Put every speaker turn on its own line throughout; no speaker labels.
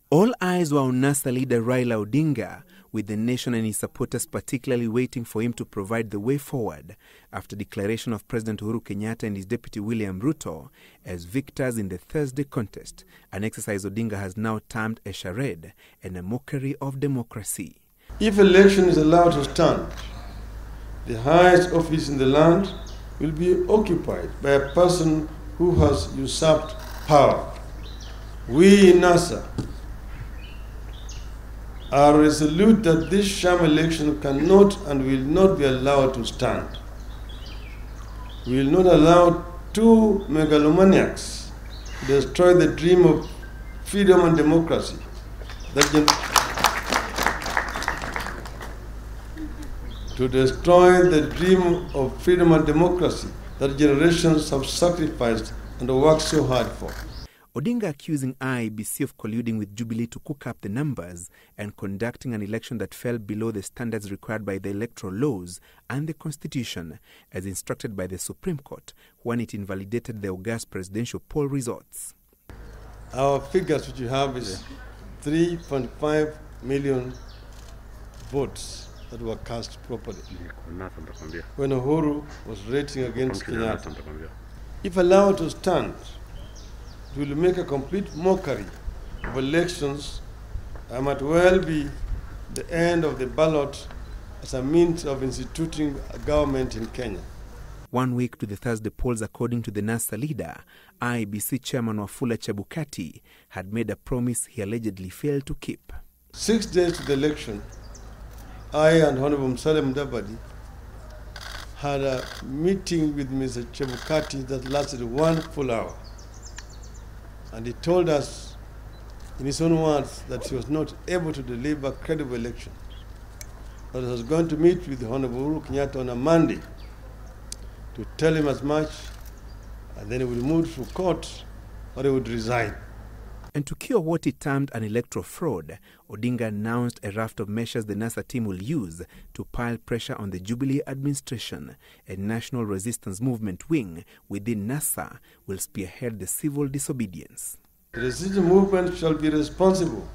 All eyes were on NASA leader Raila Odinga, with the nation and his supporters particularly waiting for him to provide the way forward after declaration of President Uhuru Kenyatta and his deputy William Ruto as victors in the Thursday contest, an exercise Odinga has now termed a charade and a mockery of democracy.
If election is allowed to stand, the highest office in the land will be occupied by a person who has usurped power. We in NASA are resolute that this sham election cannot and will not be allowed to stand. We will not allow two megalomaniacs to destroy the dream of freedom and democracy that generations have sacrificed and worked so hard for.
Odinga accusing IEBC of colluding with Jubilee to cook up the numbers and conducting an election that fell below the standards required by the electoral laws and the Constitution, as instructed by the Supreme Court when it invalidated the August presidential poll results.
Our figures which you have is 3.5 million votes that were cast properly when Uhuru was rating against Kenyatta. If allowed to stand, it will make a complete mockery of elections and might well be the end of the ballot as a means of instituting a government in Kenya.
1 week to the Thursday polls, according to the NASA leader, IEBC chairman Wafula Chebukati had made a promise he allegedly failed to keep.
6 days to the election, I and Honorable Musalia Mudavadi had a meeting with Mr. Chebukati that lasted 1 full hour. And he told us, in his own words, that he was not able to deliver credible election. But he was going to meet with Honorable Uhuru Kenyatta on a Monday to tell him as much, and then he would move to court or he would resign.
And to cure what he termed an electoral fraud, Odinga announced a raft of measures the NASA team will use to pile pressure on the Jubilee administration. A national resistance movement wing within NASA will spearhead the civil disobedience.
The resistance movement shall be responsible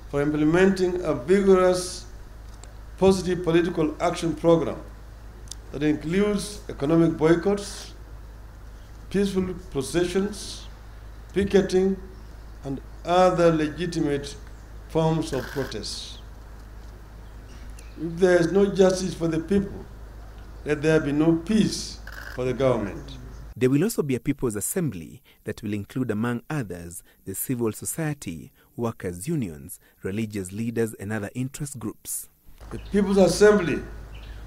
for implementing a vigorous, positive political action program that includes economic boycotts, peaceful processions, picketing, and other legitimate forms of protest. If there is no justice for the people, let there be no peace for the government.
There will also be a people's assembly that will include, among others, the civil society, workers' unions, religious leaders, and other interest groups.
The People's Assembly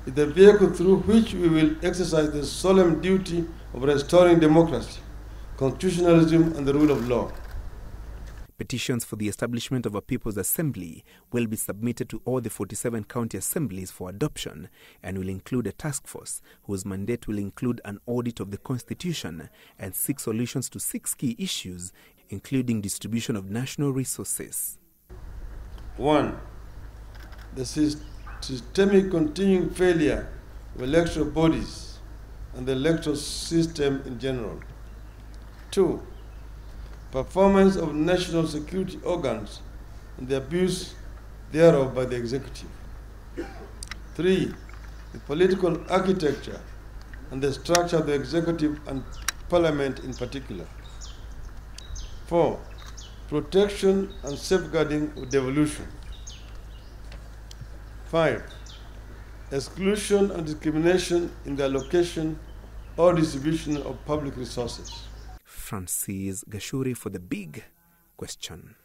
is the vehicle through which we will exercise the solemn duty of restoring democracy, constitutionalism, and the rule of law.
Petitions for the establishment of a People's Assembly will be submitted to all the 47 county assemblies for adoption and will include a task force whose mandate will include an audit of the Constitution and seek solutions to 6 key issues, including distribution of national resources.
1. The systemic continuing failure of electoral bodies and the electoral system in general. 2. Performance of national security organs and the abuse thereof by the executive. 3. The political architecture and the structure of the executive and parliament in particular. 4. Protection and safeguarding of devolution. 5. Exclusion and discrimination in the allocation or distribution of public resources.
Francis Gachuri for The Big Question.